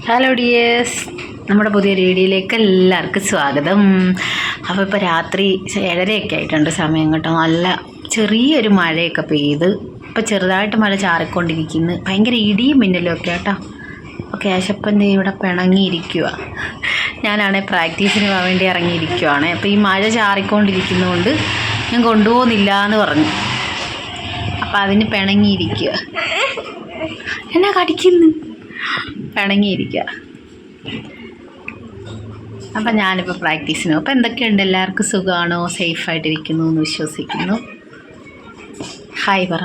Hello dears, നമ്മുടെ പുതിയൊരു വീഡിയോയിലേക്ക് എല്ലാവർക്കും സ്വാഗതം. അപ്പോൾ ഇപ്പോൾ രാത്രി 7:30 ആയിട്ടുണ്ട് സമയം കേട്ടോ. നല്ല ചെറിയൊരു മഴയൊക്കെ പെയ്ത് ഇപ്പോൾ ചെറുതായിട്ട് മഴ ചാറിക്കൊണ്ടിരിക്കുന്നു. ഭയങ്കര ഇടിയും മിന്നലും ഒക്കെ കേട്ടോ. അപ്പോൾ കേശപ്പൻ്റെ ഇവിടെ പിണങ്ങിയിരിക്കുക. ഞാനാണെങ്കിൽ പ്രാക്ടീസിന് പോകാൻ വേണ്ടി ഇറങ്ങിയിരിക്കുവാണ്. അപ്പോൾ ഈ മഴ ചാറിക്കൊണ്ടിരിക്കുന്നതുകൊണ്ട് ഞാൻ കൊണ്ടുപോകുന്നില്ല എന്ന് പറഞ്ഞു. അപ്പോൾ അതിന് പിണങ്ങിയിരിക്കുക. എന്നാ കടിക്കുന്നു, പിണങ്ങിയിരിക്കുക. അപ്പം ഞാനിപ്പോൾ പ്രാക്ടീസിന്. അപ്പോൾ എന്തൊക്കെയുണ്ട്, എല്ലാവർക്കും സുഖമാണോ, സേഫായിട്ടിരിക്കുന്നു എന്ന് വിശ്വസിക്കുന്നു. ഹായ് പറ.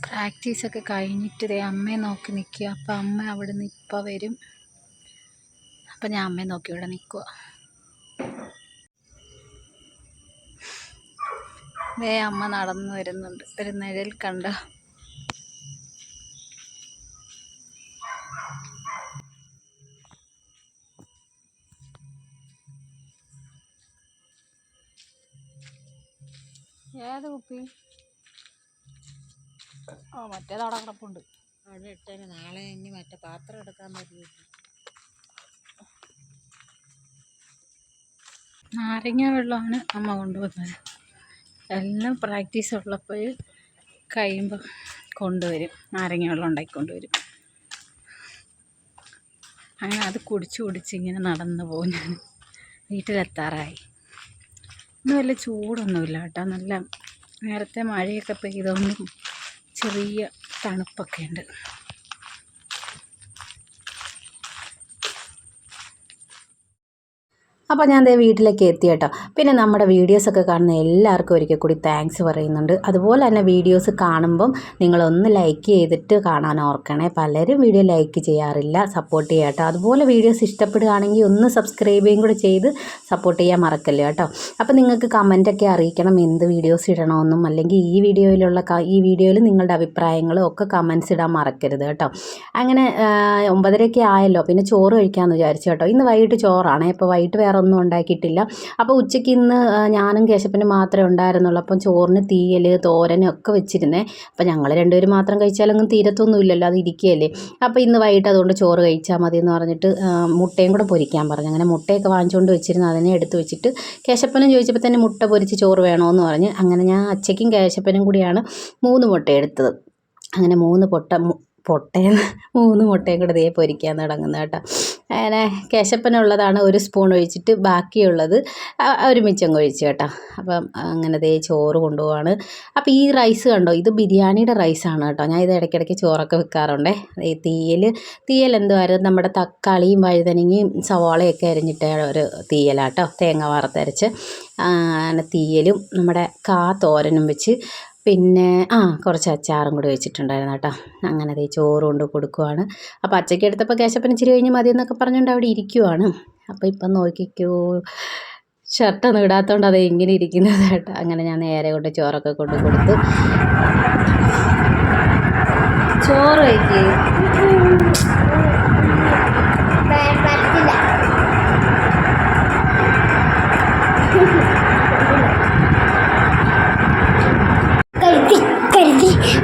പ്രാക്ടീസൊക്കെ കഴിഞ്ഞിട്ട് അമ്മയെ നോക്കി നിൽക്കുക. അപ്പം അമ്മ അവിടെ നിന്ന് ഇപ്പോൾ വരും. അപ്പം ഞാൻ അമ്മയെ നോക്കി ഇവിടെ നിൽക്കുക. അമ്മ നടന്നു വരുന്നുണ്ട്. ഒരു നിഴൽ കണ്ട. ഏത് കുപ്പി? മറ്റേത് അവിടെ കിടപ്പുണ്ട്. അവിടെ ഇട്ടേന്. നാളെ ഇനി മറ്റേ പാത്രം എടുക്കാൻ പറ്റില്ല. നാരങ്ങ വെള്ളമാണ് അമ്മ കൊണ്ടുവന്നത്. എല്ലാം പ്രാക്ടീസ് ഉള്ളപ്പോൾ കഴിയുമ്പോൾ കൊണ്ടുവരും. നാരങ്ങ വെള്ളം ഉണ്ടാക്കിക്കൊണ്ടുവരും. അങ്ങനെ അത് കുടിച്ച് ഇങ്ങനെ നടന്നു പോകും. ഞാൻ വീട്ടിലെത്താറായി. ഇന്ന് വലിയ ചൂടൊന്നുമില്ല കേട്ടോ. നല്ല നേരത്തെ മഴയൊക്കെ പെയ്തൊന്നും ചെറിയ തണുപ്പൊക്കെ ഉണ്ട്. അപ്പോൾ ഞാൻ വീട്ടിലേക്ക് എത്തി കേട്ടോ. പിന്നെ നമ്മുടെ വീഡിയോസൊക്കെ കാണുന്ന എല്ലാവർക്കും ഒരിക്കൽ കൂടി താങ്ക്സ് പറയുന്നുണ്ട്. അതുപോലെ തന്നെ വീഡിയോസ് കാണുമ്പം നിങ്ങളൊന്ന് ലൈക്ക് ചെയ്തിട്ട് കാണാൻ ഓർക്കണേ. പലരും വീഡിയോ ലൈക്ക് ചെയ്യാറില്ല, സപ്പോർട്ട് ചെയ്യാം കേട്ടോ. അതുപോലെ വീഡിയോസ് ഇഷ്ടപ്പെടുകയാണെങ്കിൽ ഒന്ന് സബ്സ്ക്രൈബ് ചെയ്യുകയും കൂടെ ചെയ്ത് സപ്പോർട്ട് ചെയ്യാൻ മറക്കല്ലേ കേട്ടോ. അപ്പോൾ നിങ്ങൾക്ക് കമൻറ്റൊക്കെ അറിയിക്കണം എന്ത് വീഡിയോസ് ഇടണമെന്നും, അല്ലെങ്കിൽ ഈ വീഡിയോയിൽ നിങ്ങളുടെ അഭിപ്രായങ്ങളും ഒക്കെ കമൻസ് ഇടാൻ മറക്കരുത് കേട്ടോ. അങ്ങനെ 9:30 ആയല്ലോ. പിന്നെ ചോറ് കഴിക്കാമെന്ന് വിചാരിച്ചു കേട്ടോ. ഇന്ന് വൈകിട്ട് ചോറാണ്. ഇപ്പോൾ വൈകിട്ട് വേറെ ഒന്നും ഉണ്ടാക്കിയിട്ടില്ല. അപ്പോൾ ഉച്ചയ്ക്ക് ഇന്ന് ഞാനും കേശപ്പനും മാത്രമേ ഉണ്ടായിരുന്നുള്ളൂ. അപ്പം ചോറിന് തീയൽ, തോരനും ഒക്കെ വെച്ചിരുന്നേ. അപ്പോൾ ഞങ്ങൾ രണ്ടുപേരും മാത്രം കഴിച്ചാലൊന്നും തീരത്തൊന്നുമില്ലല്ലോ, അത് ഇരിക്കുകയല്ലേ. അപ്പോൾ ഇന്ന് വൈകിട്ട് അതുകൊണ്ട് ചോറ് കഴിച്ചാൽ മതി എന്ന് പറഞ്ഞിട്ട് മുട്ടയും കൂടെ പൊരിക്കാൻ പറഞ്ഞു. അങ്ങനെ മുട്ടയൊക്കെ വാങ്ങിച്ചുകൊണ്ട് വെച്ചിരുന്നു. അതിനെ എടുത്ത് വെച്ചിട്ട് കേശപ്പനും ചോദിച്ചപ്പോൾ തന്നെ മുട്ട പൊരിച്ച് ചോറ് വേണമെന്ന് പറഞ്ഞ് അങ്ങനെ ഞാൻ അച്ചയ്ക്കും കേശപ്പനും കൂടിയാണ് 3 മുട്ട എടുത്തത്. അങ്ങനെ 3 മുട്ടയും കൂടെ പൊരിക്കാൻ തുടങ്ങുന്നത് കേട്ടോ. അങ്ങനെ കേശപ്പനുള്ളതാണ് 1 സ്പൂൺ ഒഴിച്ചിട്ട് ബാക്കിയുള്ളത് ഒരുമിച്ചം ഒഴിച്ചു കേട്ടോ. അപ്പം അങ്ങനെ ചോറ് കൊണ്ടുപോവാണ്. അപ്പോൾ ഈ റൈസ് കണ്ടോ, ഇത് ബിരിയാണിയുടെ റൈസാണ് കേട്ടോ. ഞാൻ ഇത് ഇടയ്ക്കിടയ്ക്ക് ചോറൊക്കെ വെക്കാറുണ്ട്. ഈ തീയൽ എന്തുവായിരുന്നു, നമ്മുടെ തക്കാളിയും വഴുതനങ്ങയും സവാളയൊക്കെ അരിഞ്ഞിട്ട ഒരു തീയലാട്ടോ. തേങ്ങ വറുത്തരച്ച് തീയലും നമ്മുടെ തോരനും വെച്ച് പിന്നെ കുറച്ച് അച്ചാറും കൂടി വെച്ചിട്ടുണ്ടായിരുന്നു കേട്ടോ. അങ്ങനെ ചോറ് കൊണ്ട് കൊടുക്കുവാണ്. അപ്പോൾ അച്ചയ്ക്ക് എടുത്തപ്പോൾ കേശപ്പൻ ഇച്ചിരി കഴിഞ്ഞ് മതിയെന്നൊക്കെ പറഞ്ഞുകൊണ്ട് അവിടെ ഇരിക്കുവാണ്. അപ്പോൾ ഇപ്പം നോക്കിക്കോ, ഷർട്ടൊന്നും ഇടാത്തതുകൊണ്ട് അത് എങ്ങനെ ഇരിക്കുന്നത് കേട്ടോ. അങ്ങനെ ഞാൻ നേരെ കൊണ്ട് ചോറൊക്കെ കൊണ്ട് കൊടുത്ത് ചോറ് വയ്ക്കേ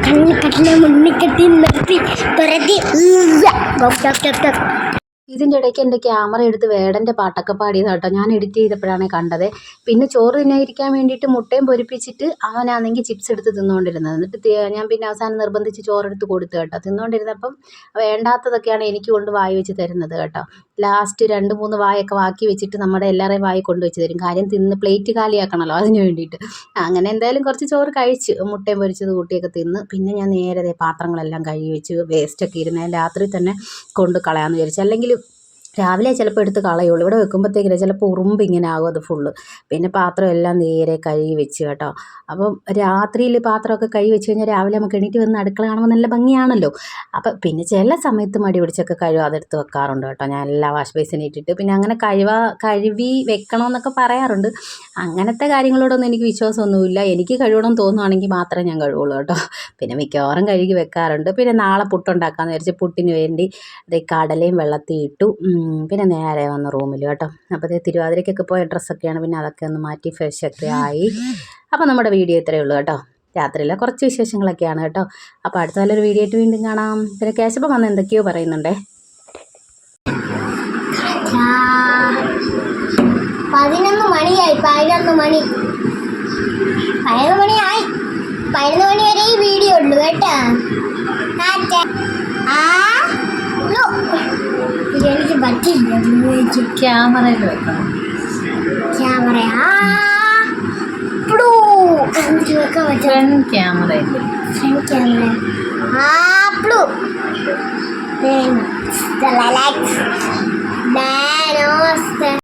കണ്ണിക്കട്ടിനെ മുന്നിക്കെട്ടി നിർത്തി തുരത്തി. ഇതിൻ്റെ ഇടയ്ക്ക് എൻ്റെ ക്യാമറ എടുത്ത് വേടൻ്റെ പാട്ടൊക്കെ പാടിയത് കേട്ടോ. ഞാൻ എഡിറ്റ് ചെയ്തപ്പോഴാണ് കണ്ടത്. പിന്നെ ചോറ് തിന്നായിരിക്കാൻ വേണ്ടിയിട്ട് മുട്ടയും പൊരിപ്പിച്ചിട്ട് അവനാണെങ്കിൽ ചിപ്സ് എടുത്ത് തിന്നുകൊണ്ടിരുന്നത്. എന്നിട്ട് ഞാൻ പിന്നെ അവസാനം നിർബന്ധിച്ച് ചോറെടുത്ത് കൊടുത്തു കേട്ടോ. തിന്നുകൊണ്ടിരുന്നപ്പം വേണ്ടാത്തതൊക്കെയാണ് എനിക്ക് കൊണ്ട് വായി വെച്ച് തരുന്നത് കേട്ടോ. ലാസ്റ്റ് 2-3 വായൊക്കെ ബാക്കി വെച്ചിട്ട് നമ്മുടെ എല്ലാവരെയും വായി കൊണ്ടുവച്ച് തരും. കാര്യം പ്ലേറ്റ് കാലിയാക്കണമല്ലോ, അതിന് വേണ്ടിയിട്ട്. അങ്ങനെ എന്തായാലും കുറച്ച് ചോറ് കഴിച്ച് മുട്ടയും പൊരിച്ചത് കൂട്ടിയൊക്കെ തിന്ന് പിന്നെ ഞാൻ നേരെ പാത്രങ്ങളെല്ലാം കഴുകി വെച്ച് വേസ്റ്റൊക്കെ ഇരുന്ന് രാത്രി തന്നെ കൊണ്ട് കളയാമെന്ന് വിചാരിച്ചു. അല്ലെങ്കിൽ രാവിലെ ചിലപ്പോൾ എടുത്ത് കളയുള്ളൂ. ഇവിടെ വെക്കുമ്പോഴത്തേക്കില്ല ചിലപ്പോൾ ഉറുമ്പ് ഇങ്ങനെ ആകും അത് ഫുള്ള്. പിന്നെ പാത്രം എല്ലാം നേരെ കഴുകി വെച്ച് കേട്ടോ. അപ്പം രാത്രിയിൽ പാത്രമൊക്കെ കഴുകി വെച്ച് കഴിഞ്ഞാൽ രാവിലെ നമുക്ക് എണീറ്റ് വന്ന് അടുക്കള കാണുമ്പോൾ നല്ല ഭംഗിയാണല്ലോ. അപ്പം പിന്നെ ചില സമയത്ത് മടി പിടിച്ചൊക്കെ അതെടുത്ത് വെക്കാറുണ്ട് കേട്ടോ. ഞാൻ എല്ലാ വാഷ് ബേസിനും ഇട്ടിട്ട് പിന്നെ അങ്ങനെ കഴുകി വെക്കണമെന്നൊക്കെ പറയാറുണ്ട്. അങ്ങനത്തെ കാര്യങ്ങളോടൊന്നും എനിക്ക് വിശ്വാസമൊന്നുമില്ല. എനിക്ക് കഴുകണം തോന്നുവാണെങ്കിൽ മാത്രമേ ഞാൻ കഴുകുള്ളൂ കേട്ടോ. പിന്നെ മിക്കവാറും കഴുകി വെക്കാറുണ്ട്. പിന്നെ നാളെ പുട്ടുണ്ടാക്കാമെന്ന് വിചാരിച്ച് പുട്ടിന് വേണ്ടി കടലയും വെള്ളത്തിൽ ഇട്ടു. പിന്നെ നേരെ വന്ന റൂമിൽ കേട്ടോ. അപ്പോൾ ഇത് തിരുവാതിരയ്ക്കൊക്കെ പോയ ഡ്രസ്സൊക്കെയാണ്, പിന്നെ അതൊക്കെ ഒന്ന് മാറ്റി ഫ്രഷൊക്കെ ആയി. അപ്പോൾ നമ്മുടെ വീഡിയോ ഇത്രയേ ഉള്ളൂ കേട്ടോ. രാത്രിയിലെ കുറച്ച് വിശേഷങ്ങളൊക്കെയാണ് കേട്ടോ. അപ്പോൾ അടുത്ത നല്ലൊരു വീഡിയോ ആയിട്ട് വീണ്ടും കാണാം. പിന്നെ കേശപ്പം വന്ന് എന്തൊക്കെയോ പറയുന്നുണ്ടേ. 11 മണിയായി. 11 മണിയായി. 11 മണി വരെ ഈ വീഡിയോ ഉള്ളു കേട്ടോ. എനിക്ക് പറ്റില്ല. ക്യാമറയിൽ വെക്കണം. ക്യാമറ വെക്കാൻ പറ്റും. ഫ്രണ്ട് ക്യാമറയിൽ. Front camera